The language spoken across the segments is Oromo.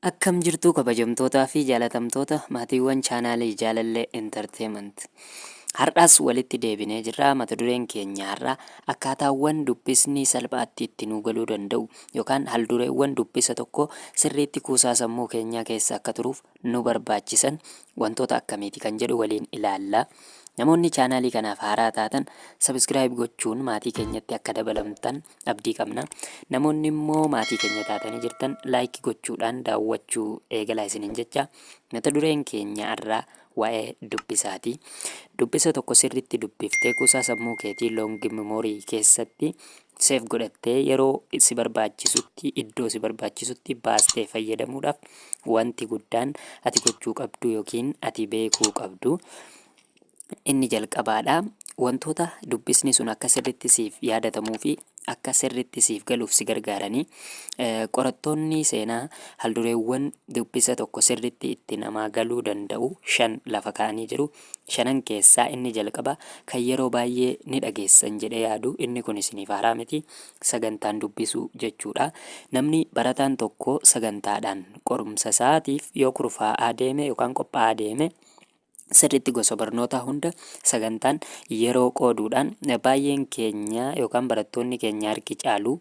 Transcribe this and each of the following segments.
Akkam jirtu kabajamtootaa fi jaalatamtoota maatiiwwan chaanaalii Jaalallee Entertainment. Har'aas walitti deebinee jirra. Mata dureen keenya har'a akkaataawwan dubbisni salphaatti itti nu galuu danda'u yookaan haldureewwan dubbisa tokko sirriitti kuusaa sammuu keenyaa keessa akka turuuf nu barbaachisan wantoota akkamiiti kan jedhu waliin ilaalla. Namoonni chaanaalii kanaaf haaraa taatan sabiskiraayib gochuun maatii keenyatti akka dabalamtan abdii qabna. Namoonni immoo maatii keenya taatanii jirtan laayikii gochuudhaan daawwachuu eegalaa isiniin jecha. Mata dureen keenya har'aa waa'ee dubbisaati. Dubbisa tokko sirriitti dubbiftee kuusaa sammuu keetii loongi memoorii keessatti seef godhattee yeroo si barbaachisutti iddoo si barbaachisutti baastee fayyadamuudhaaf wanti guddaan ati gochuu qabdu yookiin ati beekuu qabdu. Inni jalqabaadha. Wantoota dubbisni sun akka sirriitti siif yaadatamuu fi akka sirriitti siif galuuf si gargaaranii qorattoonni seenaa haldureewwan dubbisa tokko sirriitti itti namaa galuu danda'u 5 lafa kaa'anii jiru. 5 keessaa inni jalqaba kan yeroo baay'ee ni dhageessan jedhee yaadu inni kun isiniif haaraa miti. Sagantaan dubbisuu jechuudha. Namni barataan tokko sagantaadhaan qorumsa isaatiif yoo kurfaa'aa deeme yookaan qophaa'aa deeme sirriitti gosa barnootaa hunda sagantaan yeroo qooduudhaan baay'een keenya yookaan barattoonni keenya harki caalu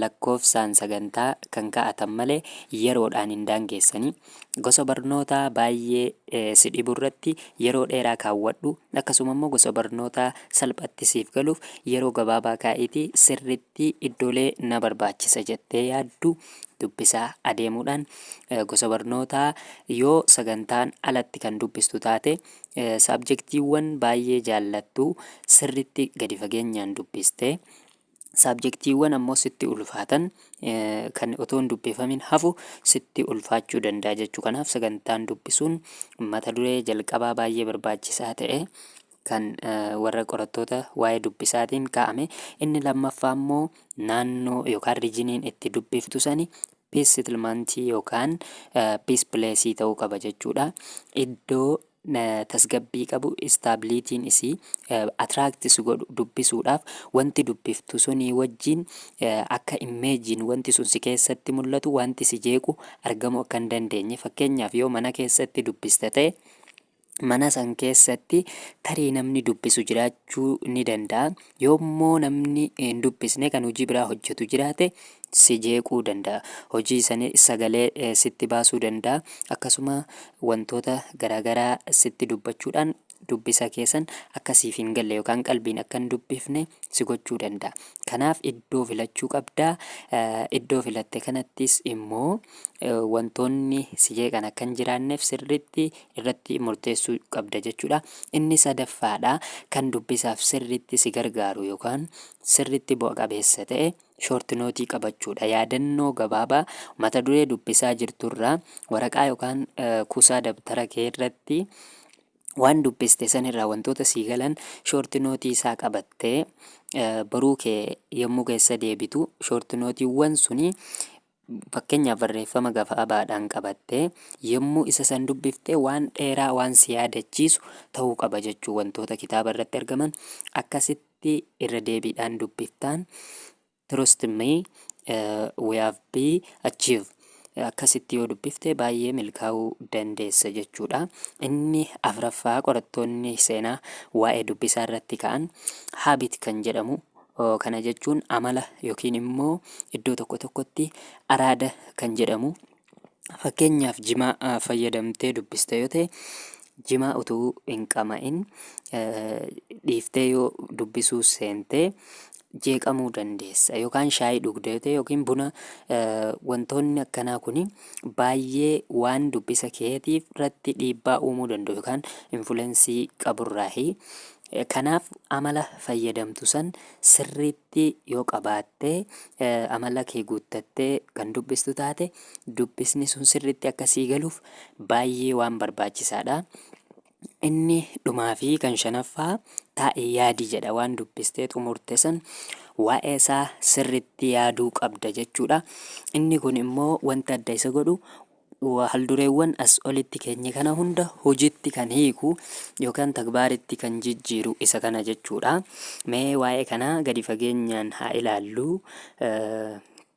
lakkoofsaan sagantaa kan kaa'atan malee yeroodhaan hin daangeessanii. Gosa barnootaa baay'ee si dhibu irratti yeroo dheeraa kaawwadhu. Akkasuma immoo gosa barnootaa salphatti siif galuuf yeroo gabaabaa kaa'iitii sirriitti iddoolee na barbaachisa jettee yaaddu dubbisaa adeemuudhaan gosa barnootaa yoo sagantaan alatti kan dubbistu taate saabjektiiwwan baay'ee jaallattu sirriitti gadi fageenyaan dubbistee saabjektiiwwan ammoo sitti ulfaatan kan otoo hin dubbifamin hafu sitti ulfaachuu danda'a jechuu. Kanaaf sagantaan dubbisuun mata duree jalqabaa baay'ee barbaachisaa ta'e kan warra qorattoota waa'ee dubbisaatiin kaa'ame. Inni lammaffaa immoo naannoo yookaan rijiniin itti dubbiftu sani piis setilmantii yookaan piis pileesii ta'uu qaba jechuudha. Iddoo tasgabbii qabu istaabiliitiin isii atiraaktis godhu dubbisuudhaaf wanti dubbiftu sunii wajjin akka imeejiin wanti sun si keessatti mul'atu wanti si jeequ argamuu akka hin dandeenye. Fakkeenyaaf yoo mana keessatti dubbista ta'e mana san keessatti tarii namni dubbisu jiraachuu ni danda'a. Yoommoo namni hin dubbisne kan hojii biraa hojjetu jiraate si jeequu danda'a. Hojii sagalee sitti baasuu danda'a. Akkasuma wantoota garaagaraa sitti dubbachuudhaan dubbisa keessan akkasiif hin galle yookaan qalbiin akka hin dubbifne si gochuu danda'a. Kanaaf iddoo filachuu qabdaa. Iddoo filatte kanattis immoo wantoonni si jeeqan akka hin jiraanneef sirriitti irratti murteessuu qabda jechuudha. Inni sadaffaadha kan dubbisaaf sirriitti si gargaaru yookaan sirriitti bu'a qabeessa ta'e shoortinootii qabachuudha. Yaadannoo gabaabaa mata duree dubbisaa jirturraa waraqaa yookaan kuusaa dabtara kee irratti waan dubbiste sanirraa wantoota sii galan shoortinootii isaa qabattee baruu kee yommuu keessa deebitu shoortinootiiwwan suni fakkeenyaaf barreeffama gabaabaadhaan qabattee yommuu isa san dubbiftee waan dheeraa waan si yaadachiisu ta'uu qaba jechuu. Wantoota kitaaba irratti argaman akkasitti irra deebiidhaan dubbiftaan trust me we have been achieved akkasitti yoo dubbifte baay'ee milkaa'uu dandeessa jechuudha. Inni afuraffaa qorattoonni seenaa waa'ee dubbisaa irratti ka'an habit kan jedhamu. Kana jechuun amala yookiin immoo iddoo tokko tokkotti araada kan jedhamu. Fakkeenyaaf jimaa fayyadamtee dubbiste yoo ta'e jimaa utuu hin qama'in dhiiftee yoo dubbisuu seentee jeeqamuu dandeessa. Yookaan shaayii dhugdee yoo ta'e yookiin buna wantoonni akkanaa kuni baay'ee waan dubbisa keetiif irratti dhiibbaa uumuu danda'u yookaan infuleensii qaburraahi. Kanaaf amala fayyadamtu san sirriitti yoo qabaattee amala kee guuttattee kan dubbistu taate dubbisni sun sirriitti akka sii galuuf baay'ee waan barbaachisaadha. Inni dhumaa fi kan shanaffaa taa'ee yaadii jedha. Waan dubbistee xumurte san waa'ee isaa sirriitti yaaduu qabda jechuudha. Inni kun immoo wanta adda isa godhu haldureewwan as olitti keenye kana hunda hojiitti kan hiiku yookaan tagbaaritti kan jijjiiru isa kana jechuudha. Mee waa'ee kanaa gadi fageenyaan haa ilaallu.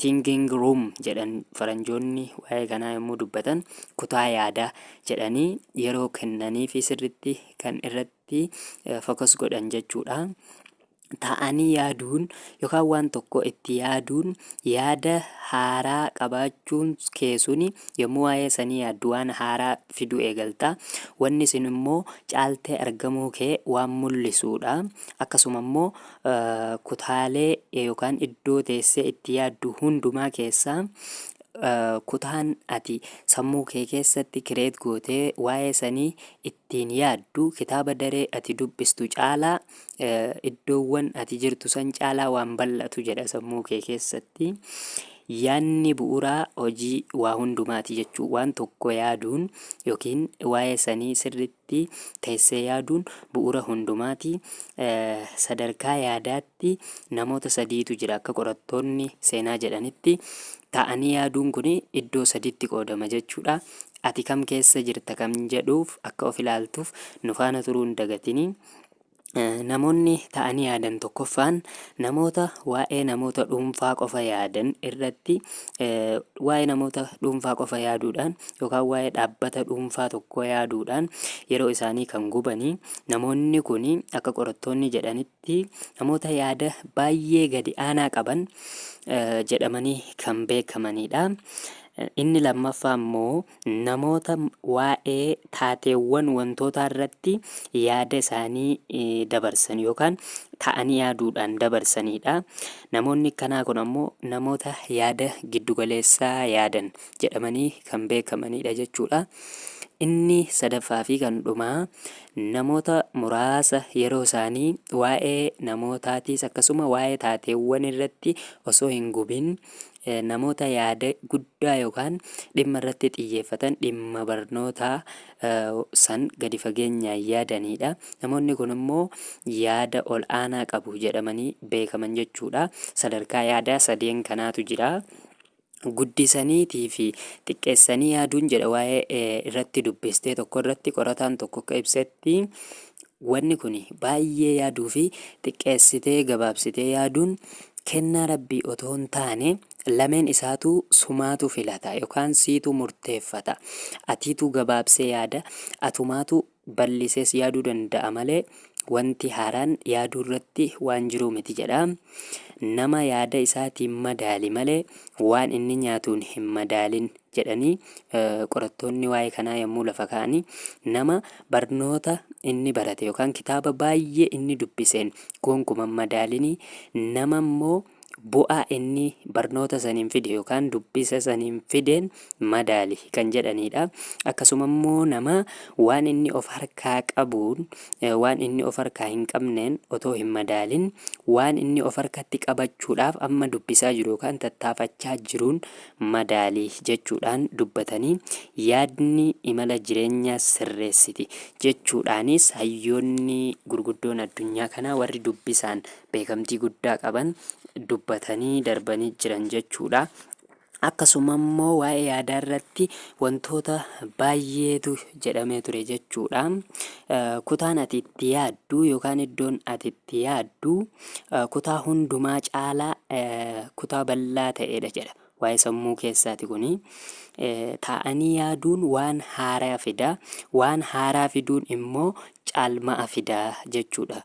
thinking room jedhan faranjoonni waa'ee kanaa yommuu dubbatan kutaa yaadaa jedhanii yeroo kennanii fi sirritti kan irratti focus godhan jechuudha. Ta'anii yaaduun yookaan waan tokko itti yaaduun yaada haaraa qabaachuun keessuni yommuu waa'ee sanii yaaddu waan haaraa fiduu eegalta. Wanni sun immoo caaltee argamuu kee waan mul'isuudha. Akkasuma immoo kutaalee yookaan iddoo teessee itti yaaddu hundumaa keessaa kutaan ati sammuu kee keessatti kireet gootee waa'ee sanii ittiin yaaddu kitaaba daree ati dubbistu caalaa iddoowwan ati jirtu san caalaa waan bal'atu jedha sammuu kee keessatti. Yaanni bu'uuraa hojii waa hundumaati jechuu. Waan tokko yaaduun yookiin waa'ee sanii sirritti teessee yaaduun bu'uura hundumaati. Sadarkaa yaadaatti namoota sadiitu jira akka qorattoonni seenaa jedhanitti. Ta'anii yaaduun kun iddoo sadiitti qoodama jechuudha. Ati kam keessa jirta kam jedhuuf akka of ilaaltuuf nu faana turuu hin dagatini. Namoonni ta'anii yaadan tokkoffaan namoota waa'ee namoota dhuunfaa qofa yaadan irratti waa'ee namoota dhuunfaa qofa yaaduudhaan yookaan waa'ee dhaabbata dhuunfaa tokko yaaduudhaan yeroo isaanii kan gubanii. Namoonni kun akka qorattoonni jedhanitti namoota yaada baay'ee gadi aanaa qaban jedhamanii kan beekamanidha. Inni lammaffaa immoo namoota waa'ee taateewwan wantootaa irratti yaada isaanii dabarsan yookaan ta'anii yaaduudhaan dabarsanidha. Namoonni kanaa kun ammoo namoota yaada giddugaleessaa yaadan jedhamanii kan beekamanidha jechuudha. Inni sadaffaa fi kan dhumaa namoota muraasa yeroo isaanii waa'ee namootaatis akkasuma waa'ee taateewwan irratti osoo hin gubin namoota yaada guddaa yookaan dhimma irratti xiyyeeffatan dhimma barnootaa san gadi fageenyaan yaadanidha. Namoonni kun immoo yaada ol aanaa qabu jedhamanii beekaman jechuudha. Sadarkaa yaadaa sadeen kanaatu jira. Guddisaniitii fi xiqqeessanii yaaduun jedha waa'ee irratti dubbistee tokko irratti qorataan tokko akka ibsetti wanni kun baay'ee yaaduu fi xiqqeessitee gabaabsitee yaaduun kennaa rabbii otoo hin taane lameen isaatu sumaatu filata yookaan siitu murteeffata. Atiitu gabaabsee yaada atumaatu bal'isees yaaduu danda'a malee wanti haaraan yaaduu irratti waan jiru miti jedha. Nama yaada isaatiin madaali malee waan inni nyaatuun hin madaalin jedhanii qorattoonni waa'ee kanaa yommuu lafa kaa'anii nama barnoota inni barate yookaan kitaaba baay'ee inni dubbiseen gonkumaa madaalinii nama immoo bu'aa inni barnoota saniin fide yookaan dubbisa saniin fideen madaali kan jedhanidha. Akkasuma immoo nama waan inni of harkaa qabuun waan inni of harkaa hin qabneen otoo hin madaalin waan inni of harkatti qabachuudhaaf amma dubbisaa jiru yookaan tattaafachaa jiruun madaalii jechuudhaan dubbatanii yaadni imala jireenyaa sirreessiti jechuudhaanis hayyoonni gurguddoon addunyaa kanaa warri dubbisaan beekamtii guddaa qaban dubbatanii darbanii jiran jechuudha. Akkasuma immoo waa'ee yaadaa irratti wantoota baay'eetu jedhamee ture jechuudha. Kutaan ati itti yaaddu yookaan iddoon ati itti yaaddu kutaa hundumaa caalaa kutaa bal'aa ta'edha jedha. Waa'ee sammuu keessaati kuni. Ta'anii yaaduun waan haaraa fida. Waan haaraa fiduun immoo caalmaa fida jechuudha.